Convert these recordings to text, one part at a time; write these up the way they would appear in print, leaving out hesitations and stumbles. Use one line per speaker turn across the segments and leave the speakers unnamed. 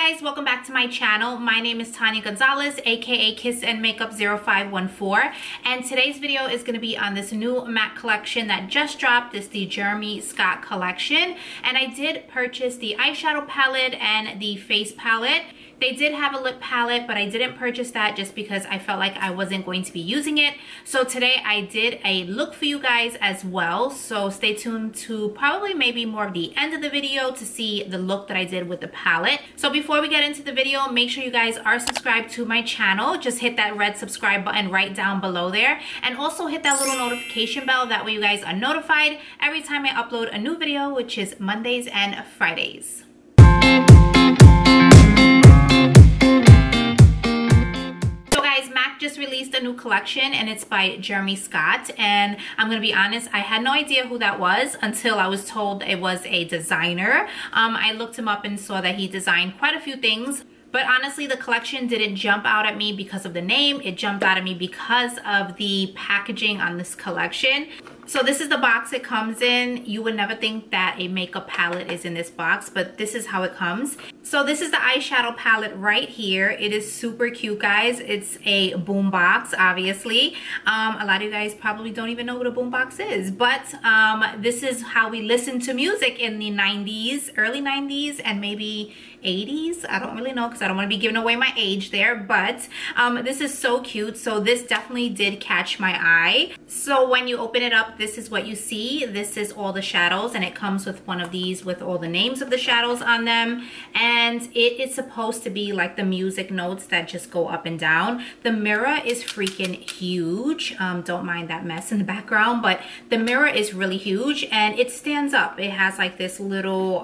guys, welcome back to my channel. My name is Tanya Gonzalez, aka Kiss and Makeup 0514, and today's video is going to be on this new MAC collection that just dropped. It's the Jeremy Scott collection, and I did purchase the eyeshadow palette and the face palette. They did have a lip palette, but I didn't purchase that just because I felt like I wasn't going to be using it. So today I did a look for you guys as well. So stay tuned to probably maybe more of the end of the video to see the look that I did with the palette. So before we get into the video, make sure you guys are subscribed to my channel. Just hit that red subscribe button right down below there. And also hit that little notification bell. That way you guys are notified every time I upload a new video, which is Mondays and Fridays. Just released a new collection and it's by Jeremy Scott, and I'm gonna be honest, I had no idea who that was until I was told it was a designer. I looked him up and saw that he designed quite a few things. But honestly, the collection didn't jump out at me because of the name. It jumped out at me because of the packaging on this collection. So this is the box it comes in. You would never think that a makeup palette is in this box, but this is how it comes. So this is the eyeshadow palette right here. It is super cute, guys. It's a boom box, obviously. A lot of you guys probably don't even know what a boom box is, but this is how we listened to music in the 90s, early 90s, and maybe 80s. I don't really know because I don't want to be giving away my age there, but this is so cute. So this definitely did catch my eye. So when you open it up, this is what you see. This is all the shadows, and it comes with one of these with all the names of the shadows on them, and it is supposed to be like the music notes that just go up and down. The mirror is freaking huge. Don't mind that mess in the background, but the mirror is really huge and it stands up. It has like this little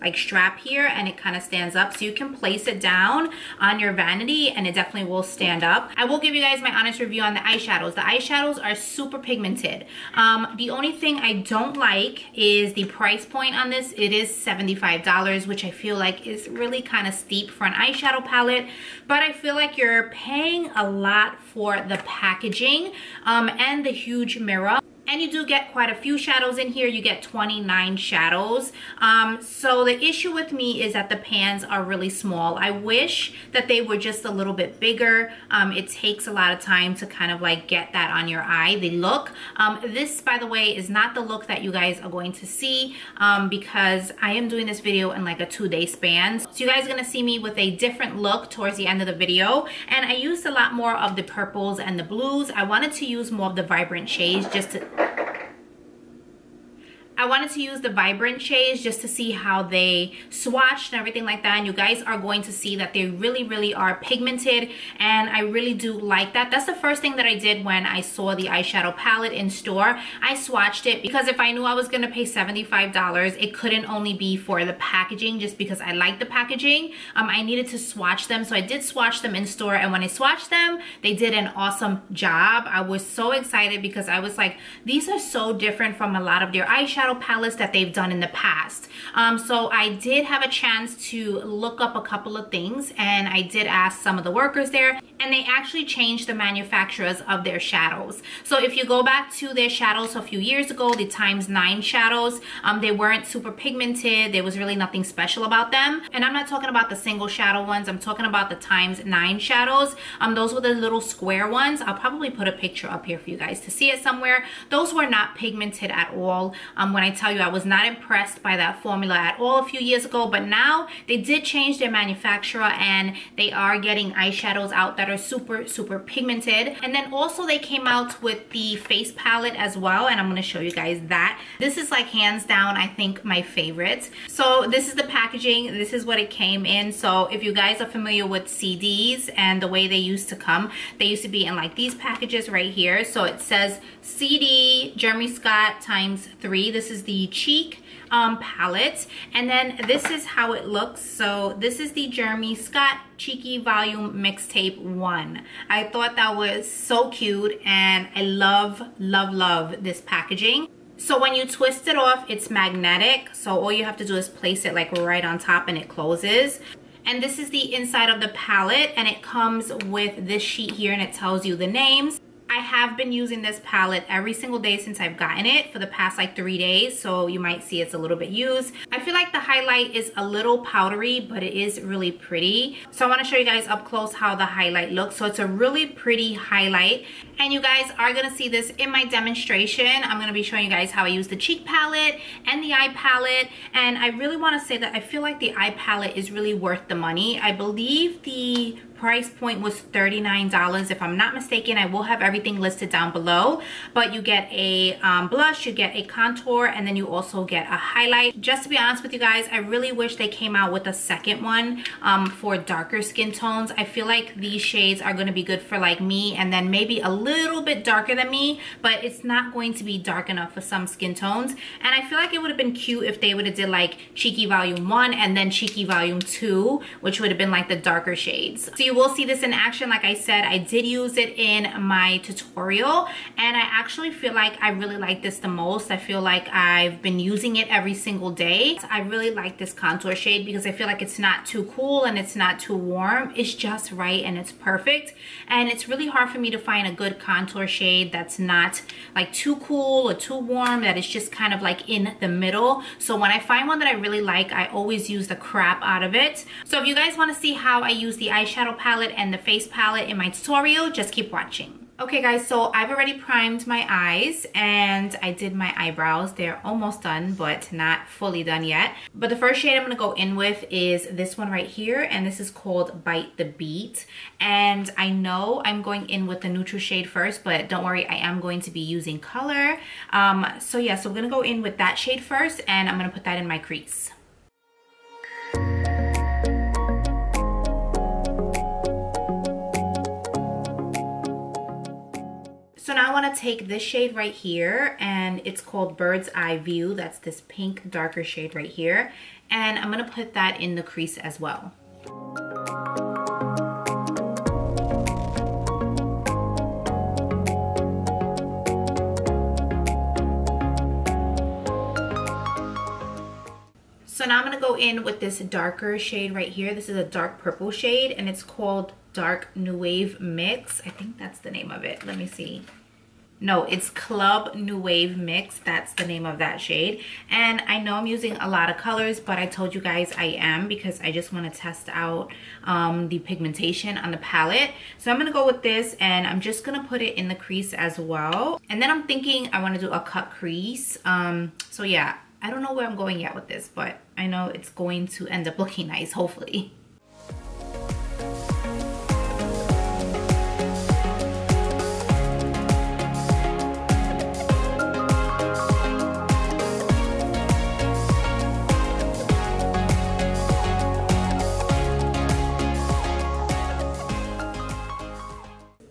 like strap here, and it kind of stands up, so you can place it down on your vanity and it definitely will stand up. I will give you guys my honest review on the eyeshadows. The eyeshadows are super pigmented. The only thing I don't like is the price point on this. It is $75, which I feel like is really kind of steep for an eyeshadow palette, but I feel like you're paying a lot for the packaging and the huge mirror. And you do get quite a few shadows in here. You get 29 shadows. So the issue with me is that the pans are really small. I wish that they were just a little bit bigger. It takes a lot of time to kind of like get that on your eye, the look. This, by the way, is not the look that you guys are going to see because I am doing this video in like a 2-day span. So you guys are gonna see me with a different look towards the end of the video. And I used a lot more of the purples and the blues. I wanted to use more of the vibrant shades just to use the vibrant shades just to see how they swatched and everything like that, and you guys are going to see that they really are pigmented, and I really do like that. That's the first thing that I did when I saw the eyeshadow palette in store. I swatched it because if I knew I was gonna pay $75, it couldn't only be for the packaging just because I like the packaging. I needed to swatch them, so I did swatch them in store, and when I swatched them, they did an awesome job. I was so excited because I was like, these are so different from a lot of their eyeshadow palettes that they've done in the past. So I did have a chance to look up a couple of things, and I did ask some of the workers there, and they actually changed the manufacturers of their shadows. So if you go back to their shadows a few years ago, the ×9 shadows, they weren't super pigmented. There was really nothing special about them. And I'm not talking about the single shadow ones. I'm talking about the ×9 shadows. Those were the little square ones. I'll probably put a picture up here for you guys to see it somewhere. Those were not pigmented at all. When I tell you I was not impressed by that formula at all a few years ago, but now they did change their manufacturer and they are getting eyeshadows out that are super pigmented. And then also they came out with the face palette as well, and I'm going to show you guys that. This is like hands down I think my favorite. So this is the packaging. This is what it came in. So if you guys are familiar with CDs and the way they used to come, they used to be in like these packages right here. So it says CD Jeremy Scott ×3. This is the cheek palette, and then this is how it looks. So this is the Jeremy Scott Cheeky Volume Mixtape 1. I thought that was so cute, and I love this packaging. So when you twist it off, it's magnetic, so all you have to do is place it like right on top and it closes. And this is the inside of the palette, and it comes with this sheet here and it tells you the names. I have been using this palette every single day since I've gotten it for the past like 3 days, so you might see it's a little bit used. I feel like the highlight is a little powdery, but it is really pretty. So I want to show you guys up close how the highlight looks. So it's a really pretty highlight, and you guys are going to see this in my demonstration. I'm going to be showing you guys how I use the cheek palette and the eye palette, and I really want to say that I feel like the eye palette is really worth the money. I believe the price point was $39 if I'm not mistaken. I will have everything listed down below, but you get a blush, you get a contour, and then you also get a highlight. Just to be honest with you guys, I really wish they came out with a second one for darker skin tones. I feel like these shades are going to be good for like me, and then maybe a little bit darker than me, but it's not going to be dark enough for some skin tones. And I feel like it would have been cute if they would have did like Cheeky Volume 1 and then Cheeky Volume 2, which would have been like the darker shades. So you will see this in action. Like I said, I did use it in my tutorial, and I actually feel like I really like this the most. I feel like I've been using it every single day. I really like this contour shade because I feel like it's not too cool and it's not too warm. It's just right and it's perfect. And it's really hard for me to find a good contour shade that's not like too cool or too warm, that is just kind of like in the middle. So when I find one that I really like, I always use the crap out of it. So if you guys want to see how I use the eyeshadow palette and the face palette in my tutorial, just keep watching. Okay guys, so I've already primed my eyes and I did my eyebrows. They're almost done, but not fully done yet. But the first shade I'm going to go in with is this one right here, and this is called Bite the Beat. And I know I'm going in with the neutral shade first, but don't worry, I am going to be using color. So yeah, so we're going to go in with that shade first, and I'm going to put that in my crease. So now I want to take this shade right here, and it's called Bird's Eye View. That's this pink darker shade right here. And I'm going to put that in the crease as well. So now I'm going to go in with this darker shade right here. This is a dark purple shade, and it's called Dark Nuwave Mix. I think that's the name of it. Let me see. No, it's Club Nuwave Mix. That's the name of that shade. And I know I'm using a lot of colors, but I told you guys I am because I just want to test out the pigmentation on the palette. So I'm going to go with this, and I'm just going to put it in the crease as well. And then I'm thinking I want to do a cut crease. So yeah, I don't know where I'm going yet with this, but I know it's going to end up looking nice, hopefully.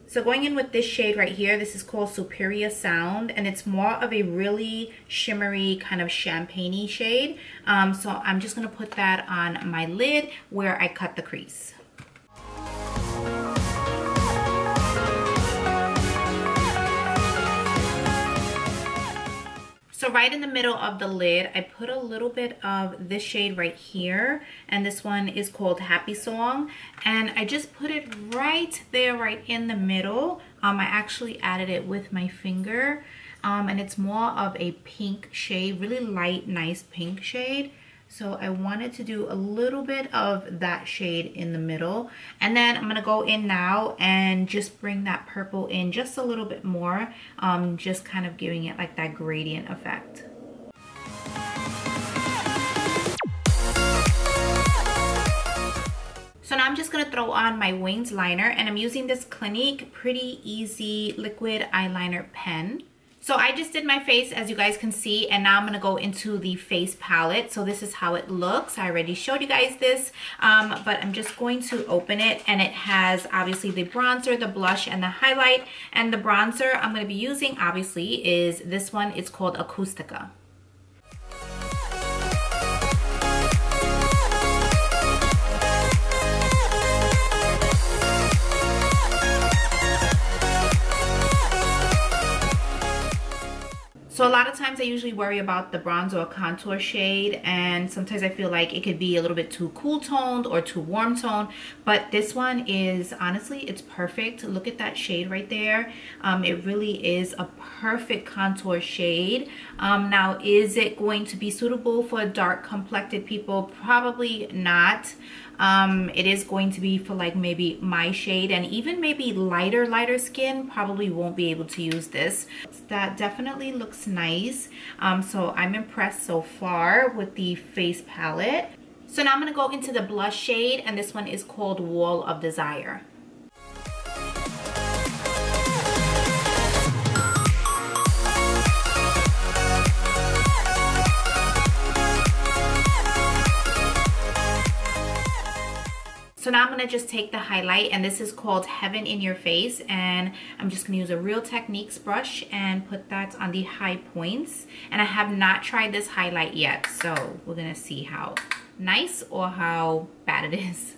So going in with this shade right here, this is called Superior Sound, and it's more of a really shimmery kind of champagne-y shade. So I'm just going to put that on my lid where I cut the crease. So right in the middle of the lid, I put a little bit of this shade right here, and this one is called Happy Song, and I just put it right there, right in the middle. I actually added it with my finger, and it's more of a pink shade, really light, nice pink shade. So I wanted to do a little bit of that shade in the middle. And then I'm going to go in now and just bring that purple in just a little bit more. Just kind of giving it like that gradient effect. So now I'm just going to throw on my winged liner, and I'm using this Clinique Pretty Easy Liquid Eyeliner Pen. So I just did my face, as you guys can see, and now I'm going to go into the face palette. So this is how it looks. I already showed you guys this, but I'm just going to open it, and it has obviously the bronzer, the blush, and the highlight. And the bronzer I'm going to be using obviously is this one. It's called Acoustica. So a lot of times I usually worry about the bronzer or contour shade, and sometimes I feel like it could be a little bit too cool toned or too warm toned, but this one is, honestly, it's perfect. Look at that shade right there. It really is a perfect contour shade. Now, is it going to be suitable for dark complected people? Probably not. It is going to be for like maybe my shade, and even maybe lighter skin probably won't be able to use this. That definitely looks nice. So I'm impressed so far with the face palette. So now I'm going to go into the blush shade, and this one is called Wall of Desire. So now I'm going to just take the highlight, and this is called Heaven in Your Face, and I'm just going to use a Real Techniques brush and put that on the high points. And I have not tried this highlight yet, so we're going to see how nice or how bad it is.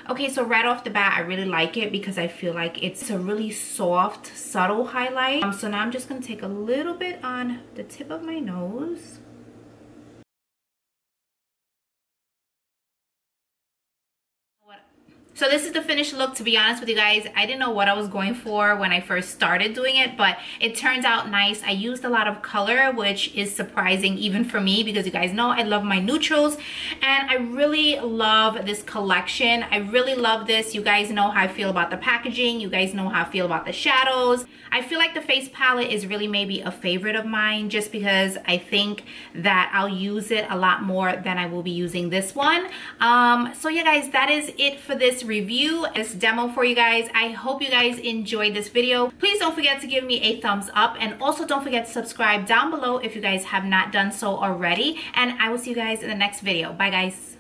Okay, so right off the bat, I really like it because I feel like it's a really soft, subtle highlight. So now I'm just going to take a little bit on the tip of my nose. So this is the finished look. To be honest with you guys, I didn't know what I was going for when I first started doing it, but it turns out nice. I used a lot of color, which is surprising even for me because you guys know I love my neutrals, and I really love this collection. I really love this. You guys know how I feel about the packaging. You guys know how I feel about the shadows. I feel like the face palette is really maybe a favorite of mine just because I think that I'll use it a lot more than I will be using this one. So yeah guys, that is it for this review, this demo for you guys. I hope you guys enjoyed this video. Please don't forget to give me a thumbs up, and also don't forget to subscribe down below if you guys have not done so already, and I will see you guys in the next video. Bye guys.